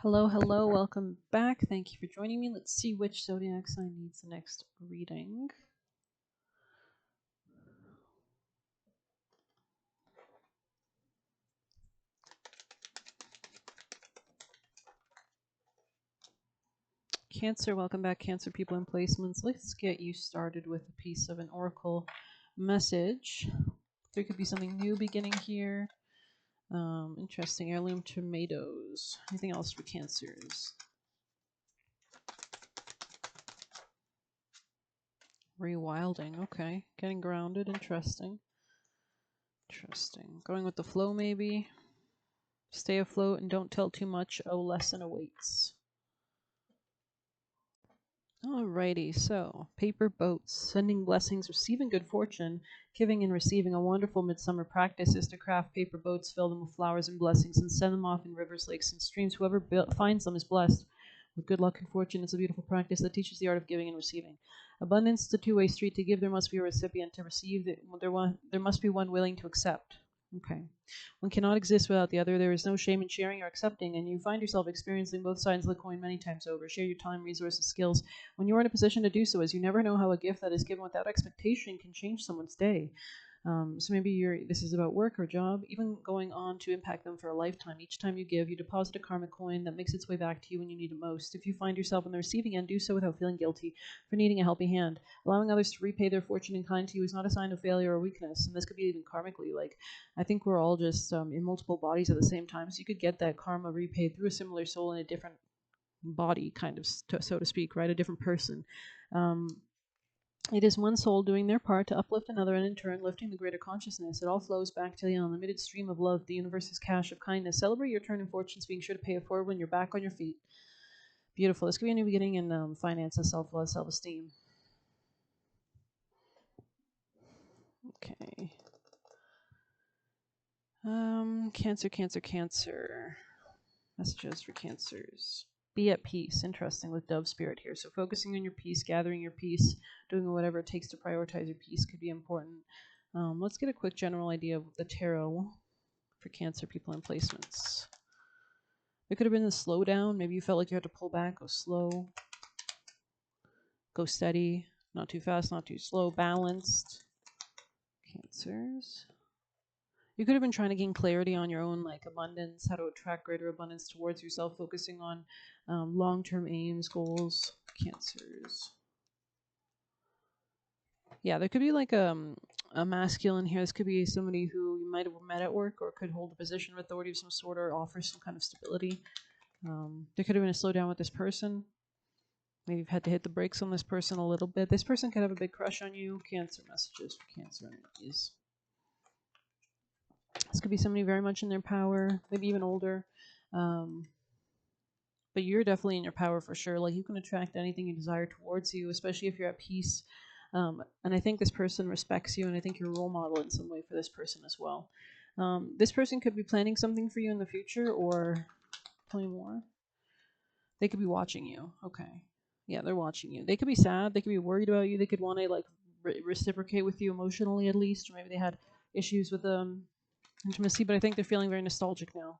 Hello, hello, welcome back. Thank you for joining me. Let's see which zodiac sign needs the next reading. Cancer, welcome back, Cancer people and placements. Let's get you started with a piece of an oracle message. There could be something new beginning here. Interesting. Heirloom tomatoes. Anything else for Cancers? Rewilding. Okay. Getting grounded. Interesting. Interesting. Going with the flow, maybe. Stay afloat and don't tell too much. A lesson awaits. Alrighty, so paper boats, sending blessings, receiving good fortune, giving and receiving. A wonderful midsummer practice is to craft paper boats, fill them with flowers and blessings, and send them off in rivers, lakes, and streams. Whoever finds them is blessed with good luck and fortune. It's a beautiful practice that teaches the art of giving and receiving. Abundance is a two-way street. To give, there must be a recipient. To receive, there must be one willing to accept. Okay. One cannot exist without the other. There is no shame in sharing or accepting, and you find yourself experiencing both sides of the coin many times over. Share your time, resources, skills when you're in a position to do so, as you never know how a gift that is given without expectation can change someone's day. So maybe this is about work or job, even going on to impact them for a lifetime. Each time you give, you deposit a karmic coin that makes its way back to you when you need it most. If you find yourself on the receiving end, do so without feeling guilty for needing a helping hand. Allowing others to repay their fortune in kind to you is not a sign of failure or weakness, and this could be even karmically. Like, I think we're all just in multiple bodies at the same time, so you could get that karma repaid through a similar soul in a different body, kind of, so to speak, right? A different person. Um, it is one soul doing their part to uplift another and in turn lifting the greater consciousness. It all flows back to the unlimited stream of love, the universe's cache of kindness. Celebrate your turn in fortunes, being sure to pay it forward when you're back on your feet. Beautiful. This could be a new beginning in finances, self-love, self-esteem. Okay. Cancer, Cancer, Cancer. Messages for Cancers. Be at peace. Interesting, with dove spirit here. So focusing on your peace, gathering your peace, doing whatever it takes to prioritize your peace could be important. Let's get a quick general idea of the tarot for Cancer people and placements. It could have been a slowdown. Maybe you felt like you had to pull back, go slow, go steady, not too fast, not too slow, balanced. Cancers. You could have been trying to gain clarity on your own, like abundance, how to attract greater abundance towards yourself, focusing on long-term aims, goals. Cancers. Yeah, there could be like a masculine here. This could be somebody who you might have met at work or could hold a position of authority of some sort or offer some kind of stability. There could have been a slowdown with this person. Maybe you've had to hit the brakes on this person a little bit. This person could have a big crush on you. Cancer messages for Cancer energies. This could be somebody very much in their power, maybe even older. But you're definitely in your power for sure. Like, you can attract anything you desire towards you, especially if you're at peace. And I think this person respects you, and I think you're a role model in some way for this person as well. This person could be planning something for you in the future, or tell me more. They could be watching you. Okay. Yeah, they're watching you. They could be sad. They could be worried about you. They could want to like reciprocate with you emotionally, at least, or maybe they had issues with intimacy. But I think they're feeling very nostalgic now.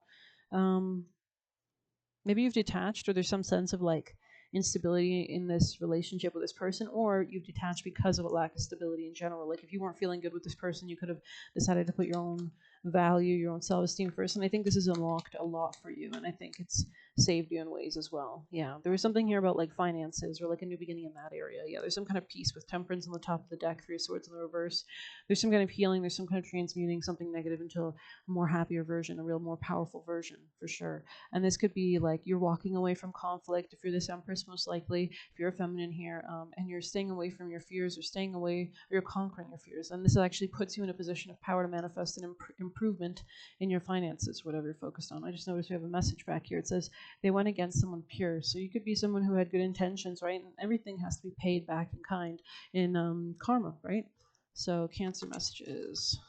Maybe you've detached, or there's some sense of like instability in this relationship with this person, or you've detached because of a lack of stability in general. Like, if you weren't feeling good with this person, you could have decided to put your own value, your own self-esteem first. And I think this has unlocked a lot for you, and I think it's saved you in ways as well. Yeah, there was something here about like finances or like a new beginning in that area. Yeah, there's some kind of peace with Temperance on the top of the deck, Three of Swords in the reverse. There's some kind of healing. There's some kind of transmuting something negative into a more happier version, a real more powerful version for sure. And this could be like you're walking away from conflict. If you're this Empress, most likely, if you're a feminine here, and you're staying away from your fears, or staying away, or you're conquering your fears. And this actually puts you in a position of power to manifest an improvement in your finances, whatever you're focused on. I just noticed we have a message back here. It says they went against someone pure. So you could be someone who had good intentions, right? And everything has to be paid back in kind in karma, right? So Cancer messages.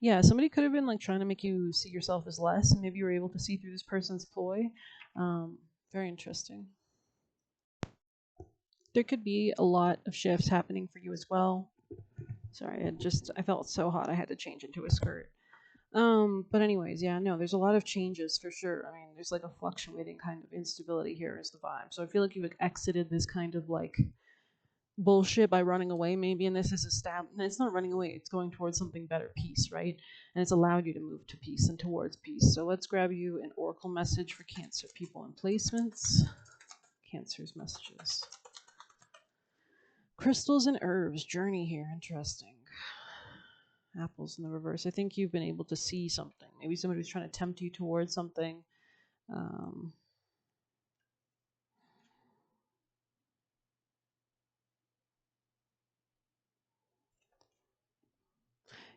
Yeah, somebody could have been like trying to make you see yourself as less, and maybe you were able to see through this person's ploy. Very interesting. There could be a lot of shifts happening for you as well. Sorry, I felt so hot I had to change into a skirt. But anyways, yeah, no, there's a lot of changes for sure. I mean, there's like a fluctuating kind of instability here is the vibe. So I feel like you've exited this kind of like bullshit by running away maybe, and this is a stab. It's not running away, it's going towards something better, peace, right? And it's allowed you to move to peace and towards peace. So let's grab you an oracle message for Cancer people and placements. Cancer's messages. Crystals and herbs journey here, interesting. Apples in the reverse. I think you've been able to see something. Maybe somebody was trying to tempt you towards something. um,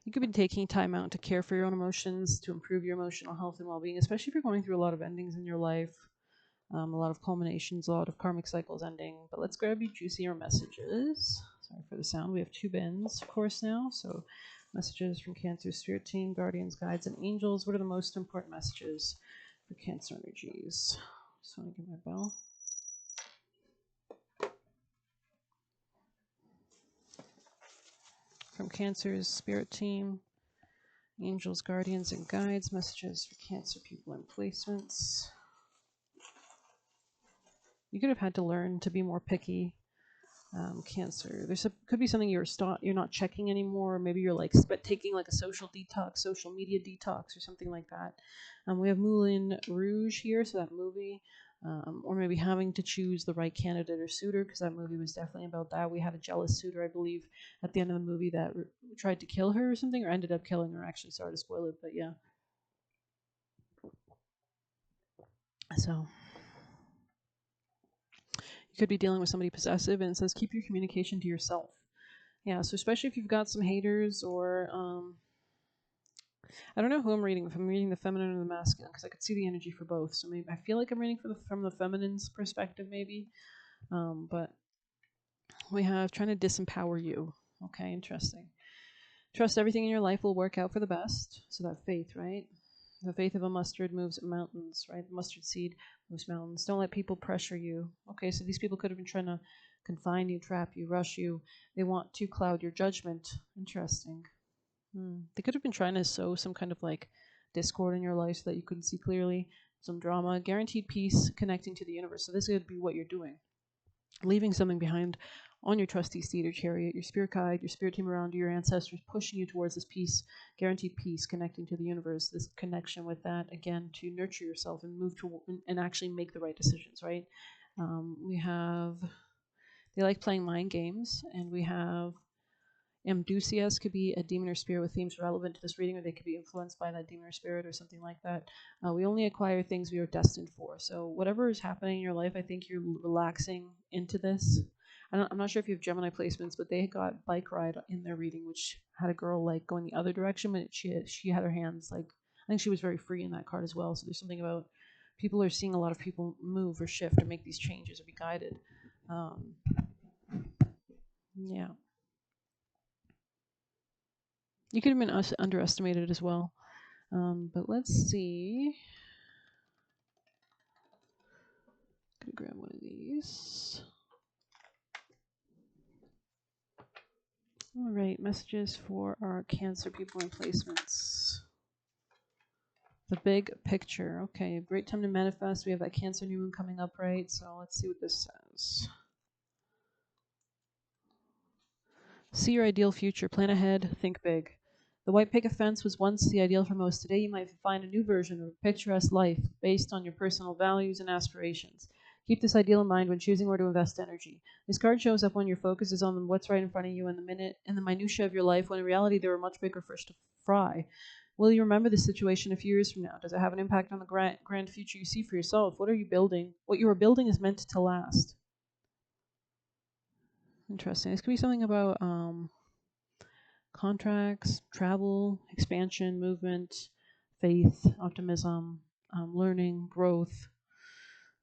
you could be taking time out to care for your own emotions, to improve your emotional health and well-being, especially if you're going through a lot of endings in your life, a lot of culminations, a lot of karmic cycles ending. But let's grab you juicier messages. Sorry for the sound. We have 2 bins, of course, now. So messages from Cancer spirit team, guardians, guides, and angels. What are the most important messages for Cancer energies? Just want to get my bell. From Cancer's spirit team, angels, guardians, and guides. Messages for Cancer people and placements. You could have had to learn to be more picky. Cancer. Could be something you're not checking anymore. Or maybe you're like taking like a social detox, social media detox, or something like that. We have Moulin Rouge here, so that movie. Or maybe having to choose the right candidate or suitor, because that movie was definitely about that. We had a jealous suitor, I believe, at the end of the movie that tried to kill her or something, or ended up killing her. Actually, sorry to spoil it, but yeah. So you could be dealing with somebody possessive, and it says keep your communication to yourself. Yeah, so especially if you've got some haters, or I don't know who I'm reading. If I'm reading the feminine or the masculine, because I could see the energy for both. So maybe I feel like I'm reading from the feminine's perspective, maybe. But we have trying to disempower you. Okay, interesting. Trust everything in your life will work out for the best. So that faith, right? The faith of a mustard moves mountains, right? The mustard seed moves mountains. Don't let people pressure you. Okay, so these people could have been trying to confine you, trap you, rush you. They want to cloud your judgment. Interesting. They could have been trying to sow some kind of like discord in your life so that you couldn't see clearly, some drama. Guaranteed peace, connecting to the universe. So this could be what you're doing. Leaving something behind on your trusty steed or chariot, your spirit guide, your spirit team around you, your ancestors pushing you towards this peace, guaranteed peace, connecting to the universe, this connection with that, again, to nurture yourself and move to and actually make the right decisions, right? We have, they like playing mind games, and we have Amdusias could be a demon or spirit with themes relevant to this reading, or they could be influenced by that demon or spirit or something like that. We only acquire things we are destined for. So whatever is happening in your life, I think you're relaxing into this. I'm not sure if you have Gemini placements, but they got bike ride in their reading, which had a girl like going the other direction, but she had her hands like, I think she was very free in that card as well. So there's something about people are seeing a lot of people move or shift or make these changes or be guided. Yeah. You could have been underestimated as well. But let's see. Gonna grab one of these. All right, messages for our Cancer people and placements. The big picture. Okay, great time to manifest. We have that Cancer new moon coming up, right? So let's see what this says. See your ideal future. Plan ahead. Think big. The white picket fence was once the ideal for most. Today, you might find a new version of a picturesque life based on your personal values and aspirations. Keep this ideal in mind when choosing where to invest energy. This card shows up when your focus is on what's right in front of you in the minutiae of your life, when in reality there are much bigger fish to fry. Will you remember this situation a few years from now? Does it have an impact on the grand future you see for yourself? What are you building? What you are building is meant to last. Interesting. This could be something about contracts, travel, expansion, movement, faith, optimism, learning, growth.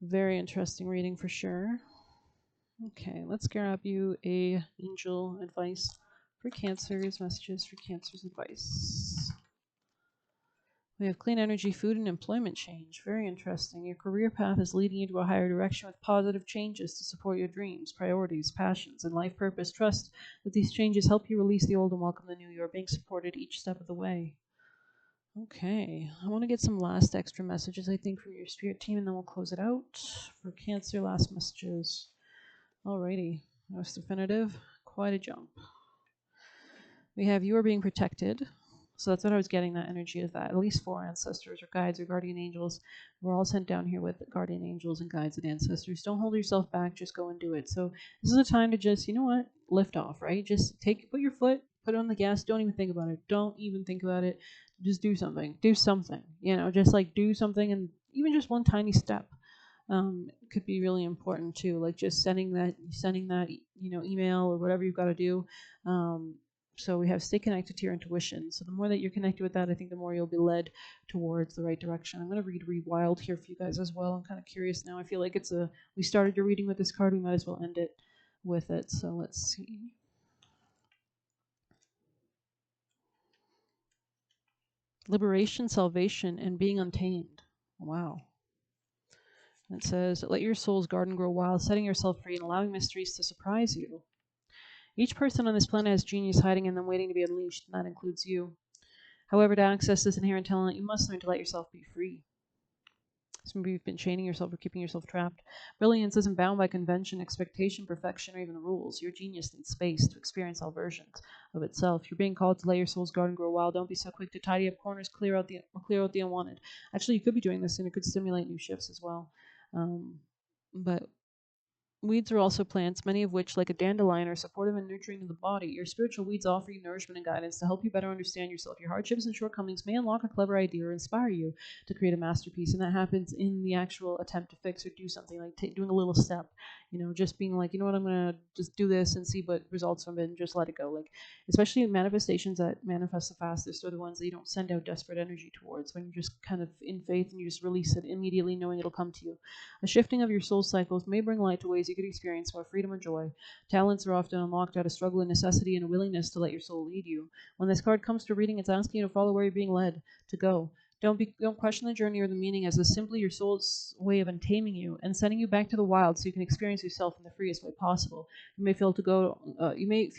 Very interesting reading for sure. Okay, let's grab you a angel advice for Cancer's messages for Cancer's advice. We have clean energy, food, and employment change. Very interesting. Your career path is leading you to a higher direction with positive changes to support your dreams, priorities, passions, and life purpose. Trust that these changes help you release the old and welcome the new. You are being supported each step of the way. Okay, I want to get some last extra messages, I think, from your spirit team, and then we'll close it out. For Cancer, last messages. Alrighty, most definitive. Quite a jump. We have you are being protected. So that's what I was getting, that energy of that. At least 4 ancestors or guides or guardian angels. We're all sent down here with guardian angels and guides and ancestors. Don't hold yourself back, just go and do it. So this is a time to just, you know what, lift off, right? Just put your foot, put it on the gas, don't even think about it. Don't even think about it. Just do something. Do something. Just like do something, and even just one tiny step could be really important too. Like just sending that email or whatever you've got to do. Um, so we have stay connected to your intuition. So the more that you're connected with that, I think the more you'll be led towards the right direction. I'm going to read Wild here for you guys as well. I'm kind of curious now. I feel like we started your reading with this card. We might as well end it with it. So let's see. Liberation, salvation, and being untamed. Wow. It says, let your soul's garden grow wild, setting yourself free and allowing mysteries to surprise you. Each person on this planet has genius hiding in them waiting to be unleashed, and that includes you. However, to access this inherent talent, you must learn to let yourself be free. So maybe you've been chaining yourself or keeping yourself trapped. Brilliance isn't bound by convention, expectation, perfection, or even the rules. Your genius needs space to experience all versions of itself. You're being called to let your soul's garden grow wild. Don't be so quick to tidy up corners, clear out the unwanted. Actually, you could be doing this, and it could stimulate new shifts as well. But weeds are also plants, many of which, like a dandelion, are supportive and nurturing to the body. Your spiritual weeds offer you nourishment and guidance to help you better understand yourself. Your hardships and shortcomings may unlock a clever idea or inspire you to create a masterpiece, and that happens in the actual attempt to fix or do something, like doing a little step. Just being like, you know what, I'm gonna just do this and see what results from it, and just let it go. Like, especially manifestations that manifest the fastest are the ones that you don't send out desperate energy towards. When you're just kind of in faith and you just release it immediately, knowing it'll come to you. A shifting of your soul cycles may bring light to ways you could experience more freedom or joy. Talents are often unlocked out of struggle and necessity and a willingness to let your soul lead you. When this card comes to reading, it's asking you to follow where you're being led to go. Don't question the journey or the meaning, as it's simply your soul's way of untaming you and sending you back to the wild so you can experience yourself in the freest way possible. You may feel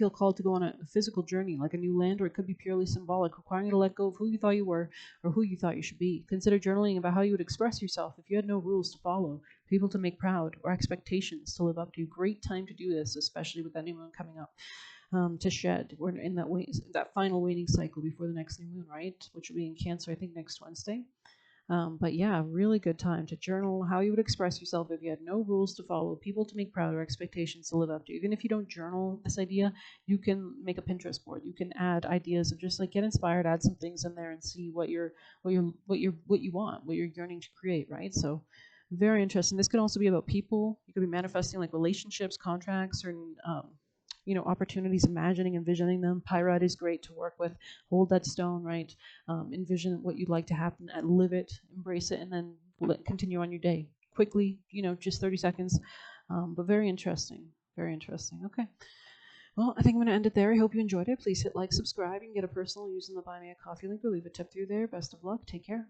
called to go on a physical journey, like a new land, or it could be purely symbolic, requiring you to let go of who you thought you were or who you thought you should be. Consider journaling about how you would express yourself if you had no rules to follow, people to make proud, or expectations to live up to. Great time to do this, especially with that new moon coming up. To shed. We're in that final waning cycle before the next new moon, right? Which will be in Cancer, I think, next Wednesday. But yeah, really good time to journal how you would express yourself if you had no rules to follow, people to make proud, or expectations to live up to. Even if you don't journal this idea, you can make a Pinterest board. You can add ideas and just like get inspired, add some things in there, and see what you want, what you're yearning to create, right? So very interesting. This could also be about people. You could be manifesting like relationships, contracts, or opportunities, imagining, envisioning them. Pyrite is great to work with. Hold that stone, right? Envision what you'd like to happen and live it, embrace it, and then continue on your day quickly. Just 30 seconds. But very interesting. Very interesting. Okay. Well, I think I'm going to end it there. I hope you enjoyed it. Please hit like, subscribe. You can get a personal using the Buy Me a Coffee link or leave a tip through there. Best of luck. Take care.